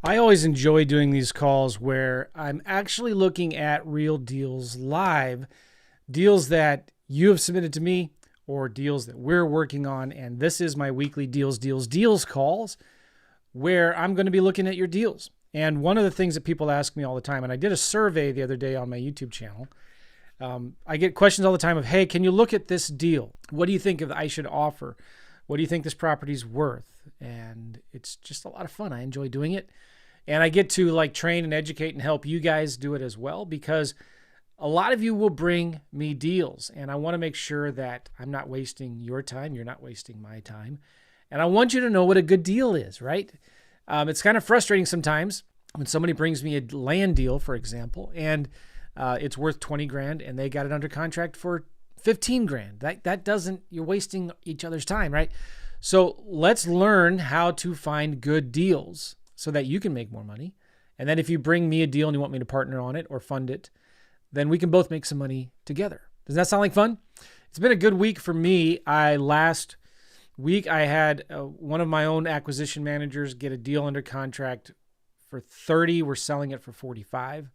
I always enjoy doing these calls where I'm actually looking at real deals live, deals that you have submitted to me or deals that we're working on. And this is my weekly deals calls where I'm going to be looking at your deals. And one of the things that people ask me all the time, and I did a survey the other day on my YouTube channel. I get questions all the time of, hey, can you look at this deal? What do you think I should offer? What do you think this property's worth? And it's just a lot of fun. I enjoy doing it. And I get to train and educate and help you guys do it as well, because a lot of you will bring me deals, and I want to make sure that I'm not wasting your time. You're not wasting my time. And I want you to know what a good deal is, right? It's kind of frustrating sometimes when somebody brings me a land deal, for example, and it's worth 20 grand and they got it under contract for 15 grand. That doesn't, you're wasting each other's time, right? So let's learn how to find good deals so that you can make more money. And then if you bring me a deal and you want me to partner on it or fund it, then we can both make some money together. Does that sound like fun? It's been a good week for me. Last week I had one of my own acquisition managers get a deal under contract for 30. We're selling it for 45.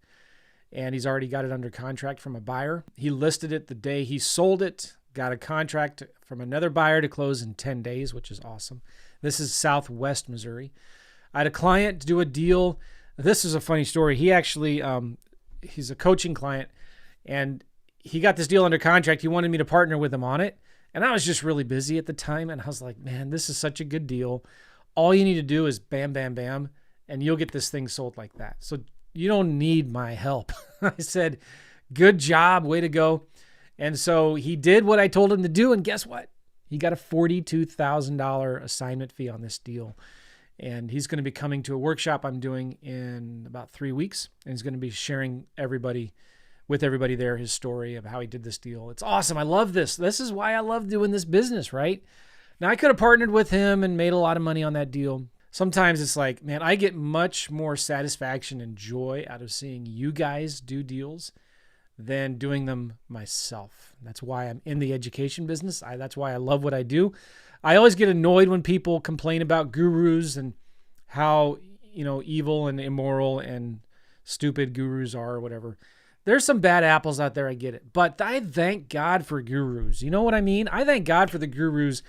And he's already got it under contract from a buyer. He listed it the day he sold it, got a contract from another buyer to close in 10 days, which is awesome. This is Southwest Missouri. I had a client do a deal. This is a funny story. He actually, he's a coaching client, and he got this deal under contract. He wanted me to partner with him on it. And I was just really busy at the time. And I was like, man, this is such a good deal. All you need to do is bam, bam, bam, and you'll get this thing sold like that. So you don't need my help. I said, good job, way to go. And so he did what I told him to do. And guess what? He got a $42,000 assignment fee on this deal. And he's going to be coming to a workshop I'm doing in about 3 weeks. And he's going to be sharing with everybody there his story of how he did this deal. It's awesome. I love this. This is why I love doing this business, right? Now, I could have partnered with him and made a lot of money on that deal. Sometimes it's like, man, I get much more satisfaction and joy out of seeing you guys do deals than doing them myself. That's why I'm in the education business. That's why I love what I do. I always get annoyed when people complain about gurus and how, evil and immoral and stupid gurus are or whatever. There's some bad apples out there, I get it. But I thank God for gurus. You know what I mean? I thank God for the gurus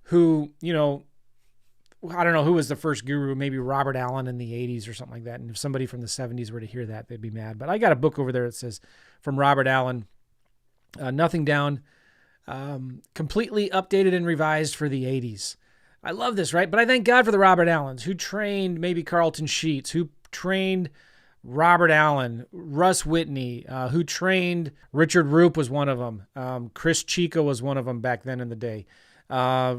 who, I don't know who was the first guru, maybe Robert Allen in the 80s or something like that. And if somebody from the 70s were to hear that, they'd be mad. But I got a book over there that says, from Robert Allen, Nothing Down, completely updated and revised for the 80s. I love this, right? But I thank God for the Robert Allens who trained maybe Carlton Sheets, who trained Robert Allen, Russ Whitney, who trained Richard Roop was one of them. Chris Chico was one of them back then in the day.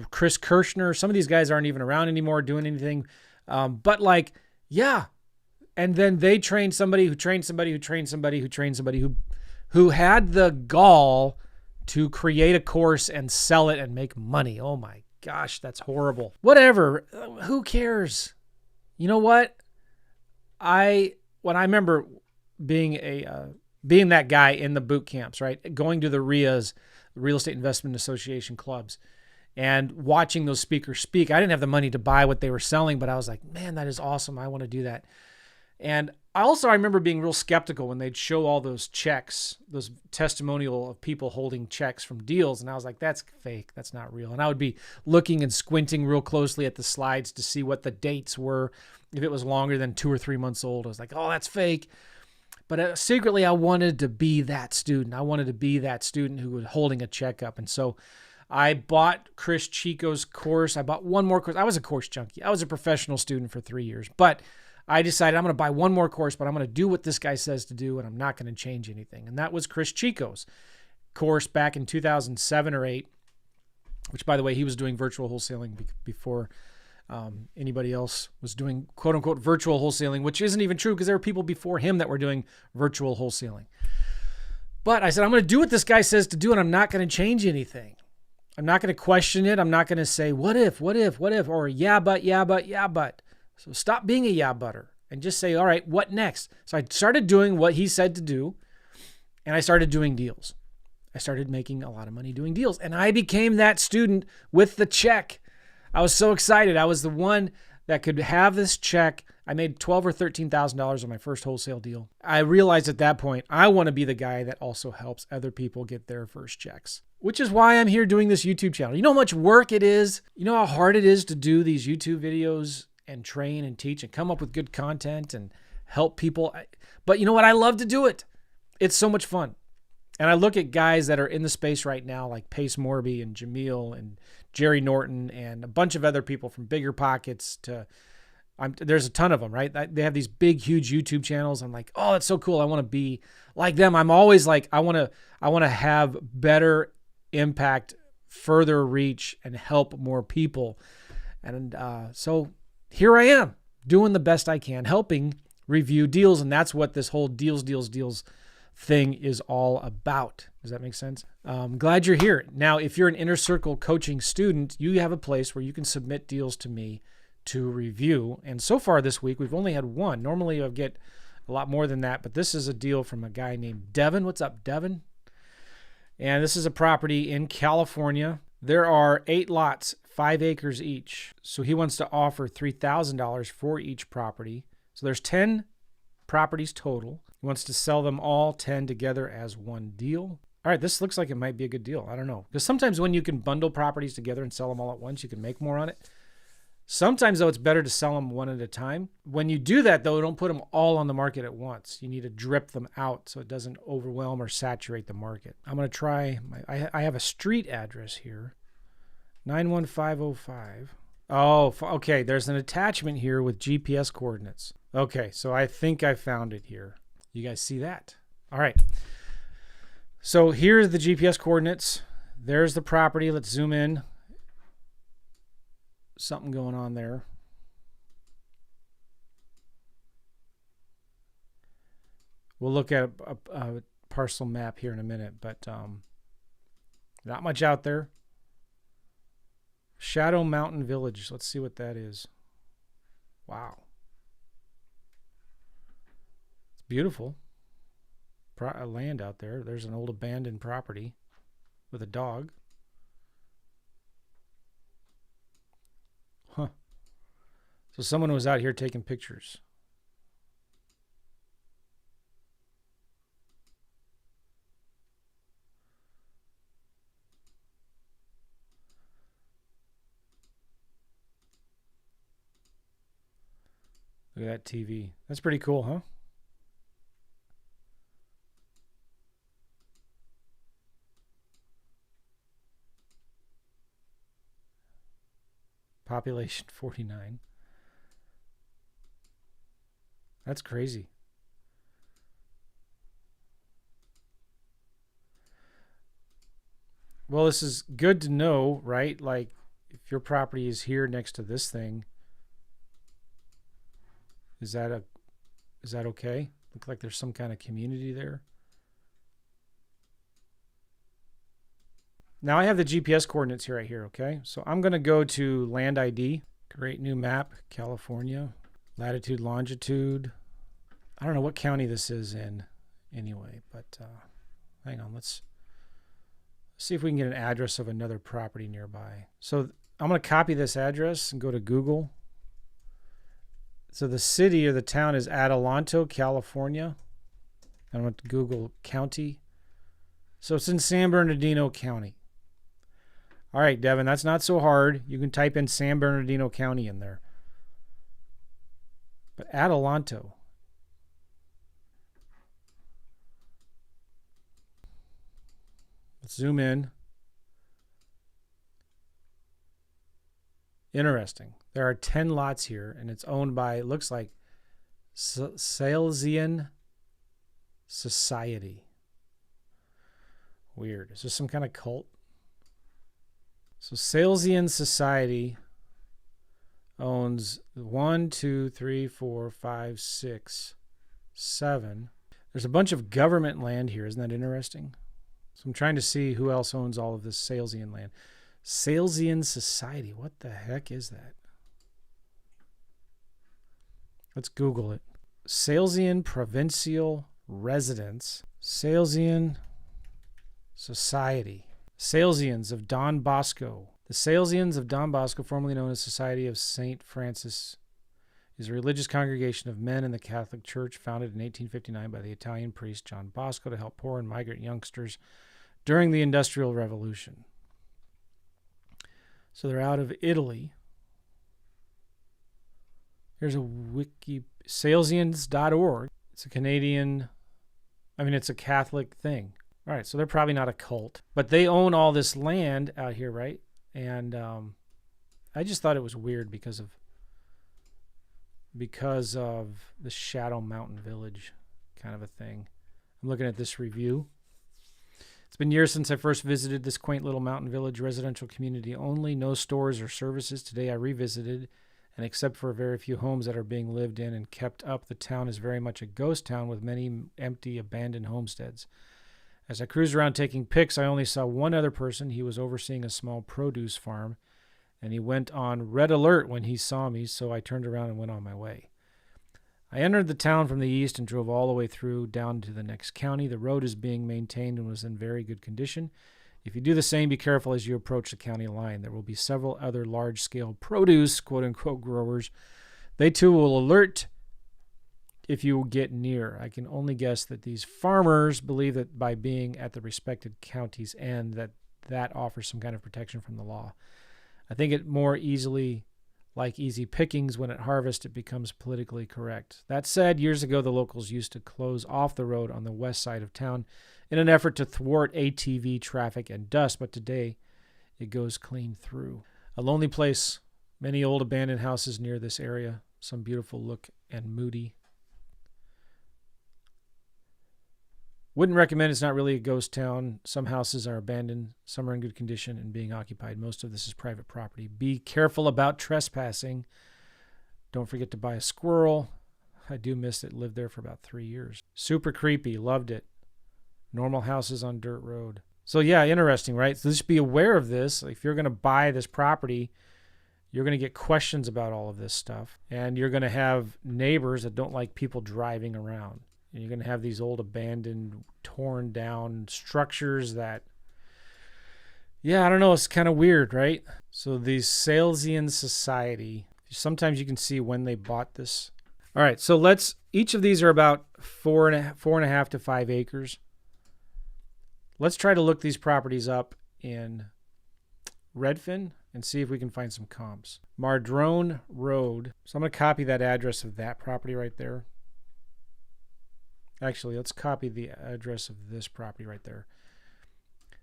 Chris Kirshner. Some of these guys aren't even around anymore doing anything. But yeah. And then they trained somebody who trained somebody who trained somebody who trained somebody who had the gall to create a course and sell it and make money. Oh my gosh, that's horrible. Whatever. Who cares? You know what? When I remember being that guy in the boot camps, right? Going to the RIAs, the Real Estate Investment Association clubs, and watching those speakers speak. I didn't have the money to buy what they were selling, but I was like, man, that is awesome. I want to do that. And I remember being real skeptical when they'd show all those checks, those testimonial of people holding checks from deals. And I was like, that's fake. That's not real. And I would be looking and squinting real closely at the slides to see what the dates were. If it was longer than 2 or 3 months old, I was like, oh, that's fake. But secretly, I wanted to be that student. I wanted to be that student who was holding a check up. And so I bought Chris Chico's course. I bought one more course. I was a course junkie. I was a professional student for 3 years. But I decided I'm going to buy one more course, but I'm going to do what this guy says to do, and I'm not going to change anything. And that was Chris Chico's course back in 2007 or 8, which, by the way, he was doing virtual wholesaling before anybody else was doing quote-unquote virtual wholesaling, which isn't even true because there were people before him that were doing virtual wholesaling. But I said, I'm going to do what this guy says to do, and I'm not going to change anything. I'm not going to question it. I'm not going to say, what if, or yeah, but. So stop being a yeah butter and just say, all right, what next? So I started doing what he said to do, and I started doing deals. I started making a lot of money doing deals, and I became that student with the check. I was so excited. I was the one that could have this check I made $12,000 or $13,000 on my first wholesale deal. I realized at that point, I want to be the guy that also helps other people get their first checks, which is why I'm here doing this YouTube channel. You know how much work it is? You know how hard it is to do these YouTube videos and train and teach and come up with good content and help people? But you know what? I love to do it. It's so much fun. And I look at guys that are in the space right now, like Pace Morby and Jamil and Jerry Norton and a bunch of other people, from Bigger Pockets to, there's a ton of them, right? They have these big, huge YouTube channels. I'm like, oh, that's so cool. I want to be like them. I'm always like, I want to have better impact, further reach, and help more people. And so here I am doing the best I can, helping review deals. And that's what this whole deals thing is all about. Does that make sense? I'm glad you're here. Now, if you're an Inner Circle coaching student, you have a place where you can submit deals to me to review. And so far this week, we've only had one. Normally I get a lot more than that, but this is a deal from a guy named Devin. What's up, Devin? And this is a property in California. There are 8 lots, 5 acres each. So he wants to offer $3,000 for each property. So there's 10 properties total. He wants to sell them all 10 together as one deal. All right, this looks like it might be a good deal. I don't know. Because sometimes when you can bundle properties together and sell them all at once, you can make more on it. Sometimes, though, it's better to sell them one at a time. When you do that, though, don't put them all on the market at once. You need to drip them out so it doesn't overwhelm or saturate the market. I'm going to try, I have a street address here, 91505. Oh, okay, there's an attachment here with GPS coordinates. Okay, so I think I found it here. You guys see that? All right. So here's the GPS coordinates. There's the property. Let's zoom in. Something going on there. We'll look at a parcel map here in a minute, but not much out there. Shadow Mountain Village. Let's see what that is. Wow. It's beautiful. Land out there. There's an old abandoned property with a dog. Huh. So someone was out here taking pictures. Look at that TV. That's pretty cool, huh? Population 49. That's crazy. Well, this is good to know, right? Like, if your property is here next to this thing, is that okay? Look like there's some kind of community there. Now I have the GPS coordinates here right here, okay? So I'm going to go to Land ID, create new map, California, latitude, longitude. I don't know what county this is in anyway, but hang on, let's see if we can get an address of another property nearby. So I'm going to copy this address and go to Google. So the city or the town is Adelanto, California. I want to Google county. So it's in San Bernardino County. All right, Devin, that's not so hard. You can type in San Bernardino County in there. But Adelanto. Let's zoom in. Interesting. There are 10 lots here, and it's owned by, it looks like, Salesian Society. Weird. Is this some kind of cult? So Salesian Society owns 1, 2, 3, 4, 5, 6, 7. There's a bunch of government land here. Isn't that interesting? So I'm trying to see who else owns all of this Salesian land. Salesian Society. What the heck is that? Let's Google it. Salesian Provincial Residence. Salesian Society. Salesians of Don Bosco. The Salesians of Don Bosco, formerly known as Society of St. Francis, is a religious congregation of men in the Catholic Church founded in 1859 by the Italian priest John Bosco to help poor and migrant youngsters during the Industrial Revolution. So they're out of Italy. Here's a wiki, salesians.org. It's a it's a Catholic thing. All right, so they're probably not a cult, but they own all this land out here, right? And I just thought it was weird because of the Shadow Mountain Village kind of a thing. I'm looking at this review. It's been years since I first visited this quaint little mountain village, residential community only, no stores or services. Today I revisited, and except for very few homes that are being lived in and kept up, the town is very much a ghost town with many empty, abandoned homesteads. As I cruised around taking pics, I only saw one other person. He was overseeing a small produce farm, and he went on red alert when he saw me, so I turned around and went on my way. I entered the town from the east and drove all the way through down to the next county. The road is being maintained and was in very good condition. If you do the same, be careful as you approach the county line. There will be several other large-scale produce, quote-unquote, growers. They too will alert if you get near. I can only guess that these farmers believe that by being at the respected county's end, that offers some kind of protection from the law. I think it more easily like easy pickings. When at harvest, it becomes politically correct. That said, years ago, the locals used to close off the road on the west side of town in an effort to thwart ATV traffic and dust, but today it goes clean through. A lonely place, many old abandoned houses near this area, some beautiful look and moody. Wouldn't recommend. It's not really a ghost town. Some houses are abandoned. Some are in good condition and being occupied. Most of this is private property. Be careful about trespassing. Don't forget to buy a squirrel. I do miss it. Lived there for about 3 years. Super creepy. Loved it. Normal houses on dirt road. So yeah, interesting, right? So just be aware of this. If you're going to buy this property, you're going to get questions about all of this stuff. And you're going to have neighbors that don't like people driving around. And you're going to have these old abandoned, torn down structures that, yeah, I don't know. It's kind of weird, right? So the Salesian Society, sometimes you can see when they bought this. All right, so each of these are about 4.5 to 5 acres. Let's try to look these properties up in Redfin and see if we can find some comps. Mardrone Road. So I'm going to copy that address of that property right there. Actually, let's copy the address of this property right there.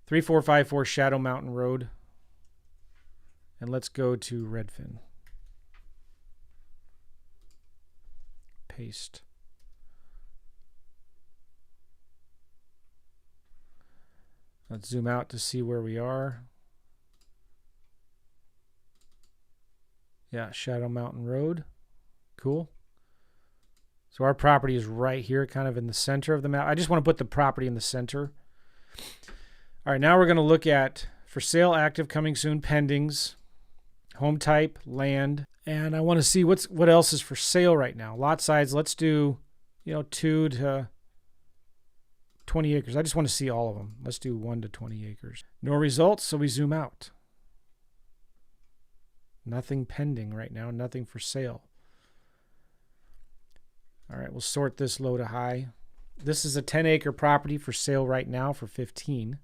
3454 Shadow Mountain Road. And let's go to Redfin. Paste. Let's zoom out to see where we are. Yeah, Shadow Mountain Road. Cool. So our property is right here, kind of in the center of the map. I just want to put the property in the center. All right, now we're going to look at for sale, active, coming soon, pendings, home type, land, and I want to see what else is for sale right now. Lot size, let's do, 2 to 20 acres. I just want to see all of them. Let's do 1 to 20 acres. No results, so we zoom out. Nothing pending right now, nothing for sale. All right, we'll sort this low to high. This is a 10-acre property for sale right now for $15,000,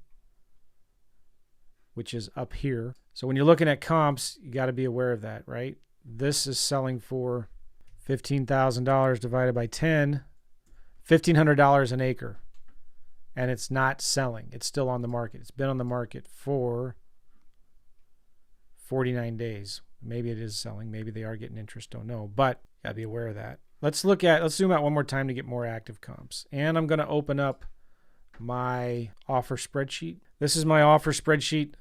which is up here. So when you're looking at comps, you got to be aware of that, right? This is selling for $15,000 divided by 10, $1,500 an acre. And it's not selling. It's still on the market. It's been on the market for 49 days. Maybe it is selling. Maybe they are getting interest. Don't know. But got to be aware of that. Let's zoom out one more time to get more active comps. And I'm going to open up my offer spreadsheet. This is my offer spreadsheet.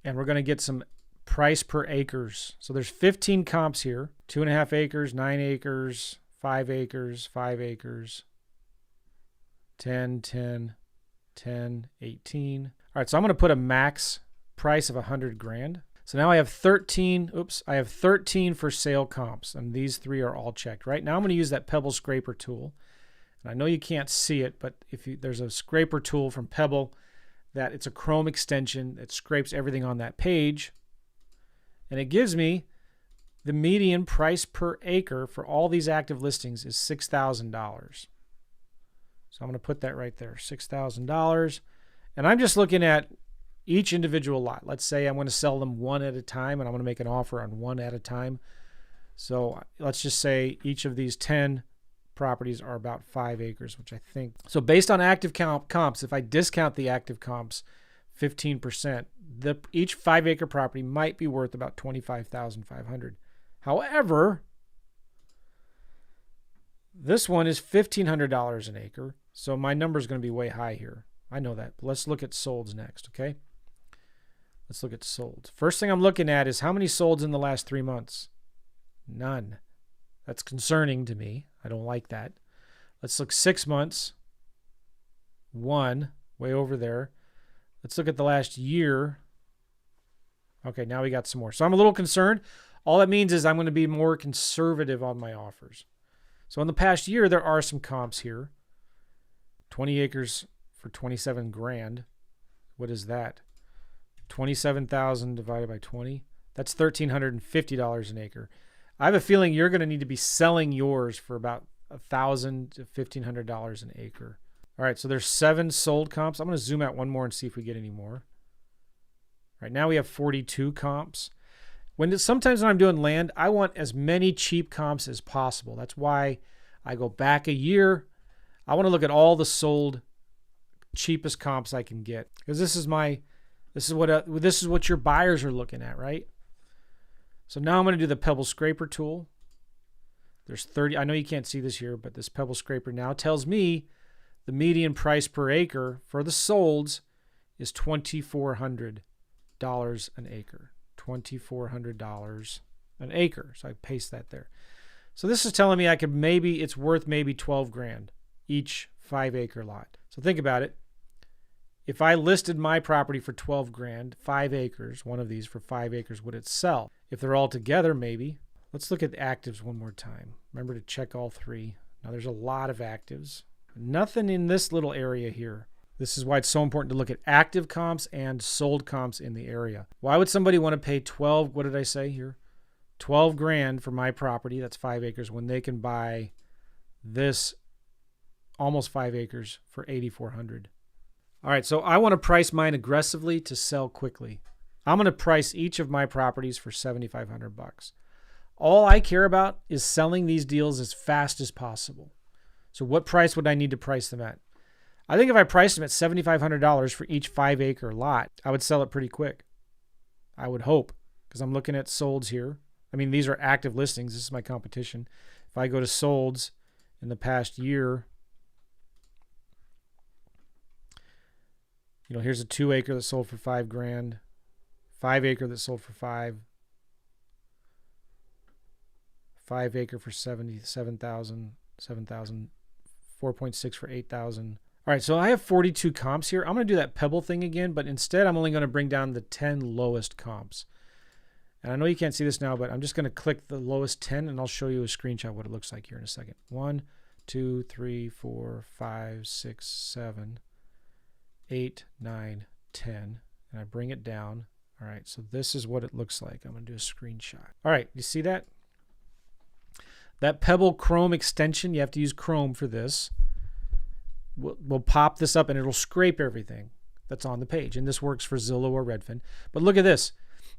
And we're going to get some price per acres. So there's 15 comps here. 2.5 acres, 9 acres, 5 acres, 5 acres, 10, 10, 10, 18. All right, so I'm going to put a max price of $100,000. So now I have 13 for sale comps, and these 3 are all checked. Right now I'm going to use that Pebble scraper tool. And I know you can't see it, but there's a scraper tool from Pebble that it's a Chrome extension that scrapes everything on that page. And it gives me the median price per acre for all these active listings is $6,000. So I'm going to put that right there, $6,000. And I'm just looking at each individual lot. Let's say I'm going to sell them one at a time, and I'm going to make an offer on one at a time. So let's just say each of these 10 properties are about 5 acres, which I think. So based on active comps, if I discount the active comps 15%, each 5 acre property might be worth about $25,500. However, this one is $1,500 an acre. So my number is going to be way high here. I know that. But let's look at solds next, okay? Let's look at solds. First thing I'm looking at is how many solds in the last 3 months? None. That's concerning to me. I don't like that. Let's look 6 months. 1, way over there. Let's look at the last year. Okay, now we got some more. So I'm a little concerned. All that means is I'm going to be more conservative on my offers. So in the past year, there are some comps here. 20 acres for 27 grand. What is that? 27,000 divided by 20. That's $1,350 an acre. I have a feeling you're going to need to be selling yours for about $1,000 to $1,500 an acre. All right, so there's 7 sold comps. I'm going to zoom out one more and see if we get any more. Right now we have 42 comps. Sometimes when I'm doing land, I want as many cheap comps as possible. That's why I go back a year. I want to look at all the sold cheapest comps I can get, because this is what your buyers are looking at, right? So now I'm going to do the pebble scraper tool. There's 30. I know you can't see this here, but this pebble scraper now tells me the median price per acre for the solds is $2,400 an acre. $2,400 an acre. So I paste that there. So this is telling me it's worth maybe 12 grand each 5 acre lot. So think about it. If I listed my property for 12 grand, 5 acres, one of these for 5 acres, would it sell? If they're all together, maybe. Let's look at the actives one more time. Remember to check all 3. Now there's a lot of actives. Nothing in this little area here. This is why it's so important to look at active comps and sold comps in the area. Why would somebody want to pay 12, what did I say here? 12 grand for my property, that's 5 acres, when they can buy this almost 5 acres for $8,400. All right, so I want to price mine aggressively to sell quickly. I'm going to price each of my properties for $7,500. All I care about is selling these deals as fast as possible. So what price would I need to price them at? I think if I priced them at $7,500 for each 5 acre lot, I would sell it pretty quick. I would hope, because I'm looking at solds here. I mean, these are active listings. This is my competition. If I go to solds in the past year, here's a 2 acre that sold for 5 grand, 5 acre that sold for 5, 5 acre for 77,000, 7,000, 4.6 for 8,000. All right, so I have 42 comps here. I'm going to do that pebble thing again, but instead I'm only going to bring down the 10 lowest comps. And I know you can't see this now, but I'm just going to click the lowest 10, and I'll show you a screenshot of what it looks like here in a second. 1, 2, 3, 4, 5, 6, 7, 8, 9, 10. And I bring it down. All right, so this is what it looks like. I'm going to do a screenshot. All right, you see that? That Pebble Chrome extension, you have to use Chrome for this. We'll pop this up and it'll scrape everything that's on the page. And this works for Zillow or Redfin. But look at this.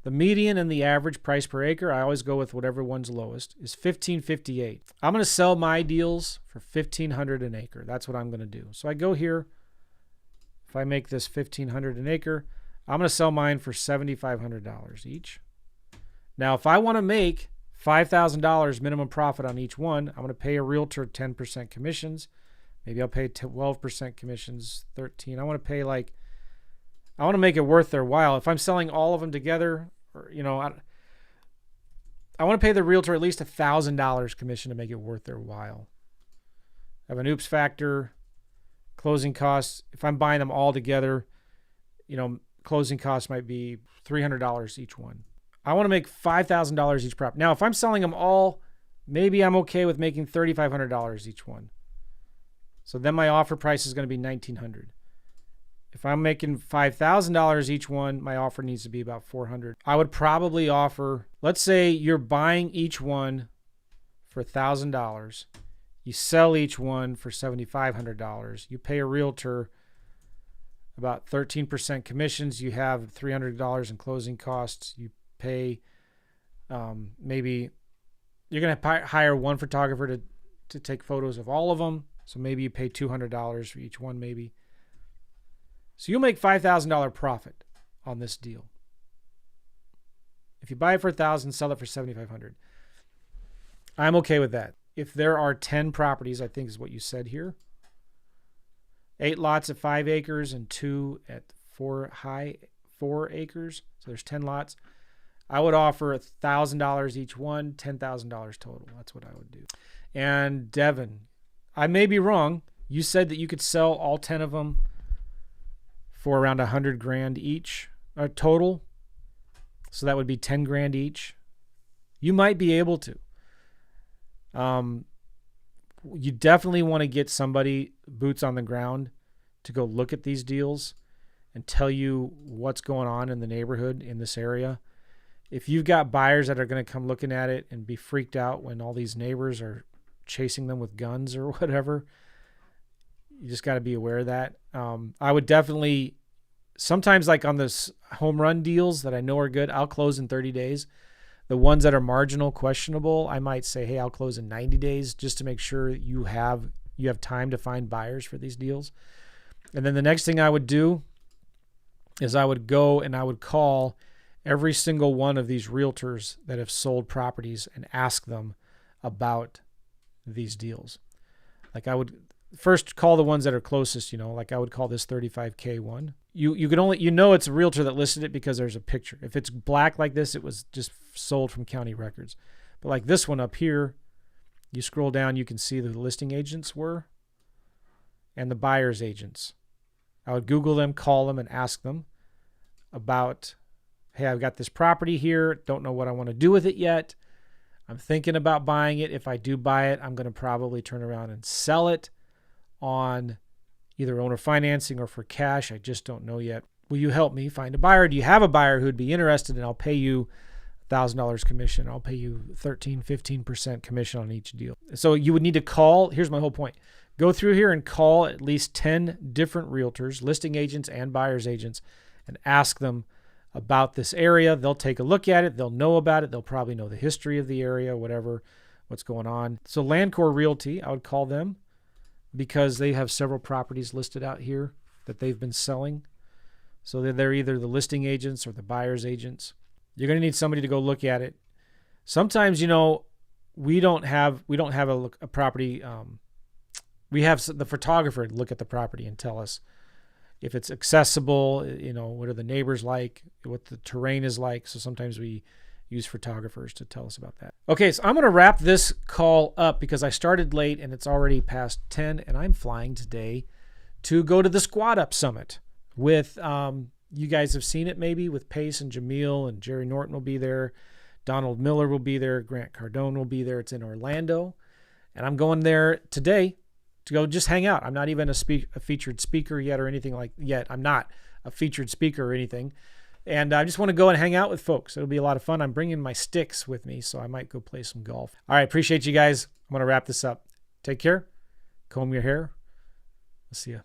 The median and the average price per acre, I always go with whatever one's lowest, is $1,558. I'm going to sell my deals for $1,500 an acre. That's what I'm going to do. So I go here. If I make this $1,500 an acre, I'm going to sell mine for $7,500 each. Now, if I want to make $5,000 minimum profit on each one, I'm going to pay a realtor 10% commissions. Maybe I'll pay 12% commissions, 13. I want to make it worth their while. If I'm selling all of them together, or I want to pay the realtor at least $1,000 commission to make it worth their while. I have an oops factor, closing costs. If I'm buying them all together, closing costs might be $300 each one. I want to make $5,000 each prop. Now, if I'm selling them all, maybe I'm okay with making $3,500 each one. So then my offer price is going to be $1,900. If I'm making $5,000 each one, my offer needs to be about $400. I would probably offer, let's say you're buying each one for $1,000. You sell each one for $7,500. You pay a realtor about 13% commissions. You have $300 in closing costs. You pay maybe you're going to hire one photographer to take photos of all of them. So maybe you pay $200 for each one, maybe. So you'll make $5,000 profit on this deal. If you buy it for $1,000, sell it for $7,500. I'm okay with that. If there are 10 properties, I think is what you said here, 8 lots at 5 acres and 2 at 4 acres. So there's 10 lots. I would offer $1,000 each one, $10,000 total. That's what I would do. And Devin, I may be wrong. You said that you could sell all 10 of them for around $100,000 each total. So that would be $10,000 each. You might be able to. You definitely want to get somebody boots on the ground to go look at these deals and tell you what's going on in the neighborhood in this area. If you've got buyers that are going to come looking at it and be freaked out when all these neighbors are chasing them with guns or whatever, you just got to be aware of that. I would definitely, sometimes like on this home run deals that I know are good, I'll close in 30 days. The ones that are marginal, questionable, I might say, hey, I'll close in 90 days just to make sure you have time to find buyers for these deals. And then the next thing I would do is I would go and I would call every single one of these realtors that have sold properties and ask them about these deals. Like I would first call the ones that are closest, like I would call this 35K one. You can only, it's a realtor that listed it because there's a picture. If it's black like this, it was just sold from county records. But like this one up here, you scroll down, you can see the listing agents were and the buyer's agents. I would Google them, call them, and ask them about, hey, I've got this property here. Don't know what I want to do with it yet. I'm thinking about buying it. If I do buy it, I'm going to probably turn around and sell it on either owner financing or for cash. I just don't know yet. Will you help me find a buyer? Do you have a buyer who'd be interested? And I'll pay you $1,000 commission. I'll pay you 15% commission on each deal. So you would need to call. Here's my whole point. Go through here and call at least 10 different realtors, listing agents and buyer's agents, and ask them about this area. They'll take a look at it. They'll know about it. They'll probably know the history of the area, what's going on. So Landcore Realty, I would call them because they have several properties listed out here that they've been selling. So they're either the listing agents or the buyer's agents. You're going to need somebody to go look at it. Sometimes, we don't have a property. We have the photographer look at the property and tell us if it's accessible, what are the neighbors like, what the terrain is like. So sometimes we use photographers to tell us about that. Okay, so I'm going to wrap this call up because I started late and it's already past 10 and I'm flying today to go to the Squad Up Summit with, you guys have seen it maybe, with Pace and Jamil, and Jerry Norton will be there. Donald Miller will be there. Grant Cardone will be there. It's in Orlando. And I'm going there today to go just hang out. I'm not even a featured speaker yet or anything yet. I'm not a featured speaker or anything. And I just want to go and hang out with folks. It'll be a lot of fun. I'm bringing my sticks with me, so I might go play some golf. All right, appreciate you guys. I'm going to wrap this up. Take care. Comb your hair. I'll see you. Bye.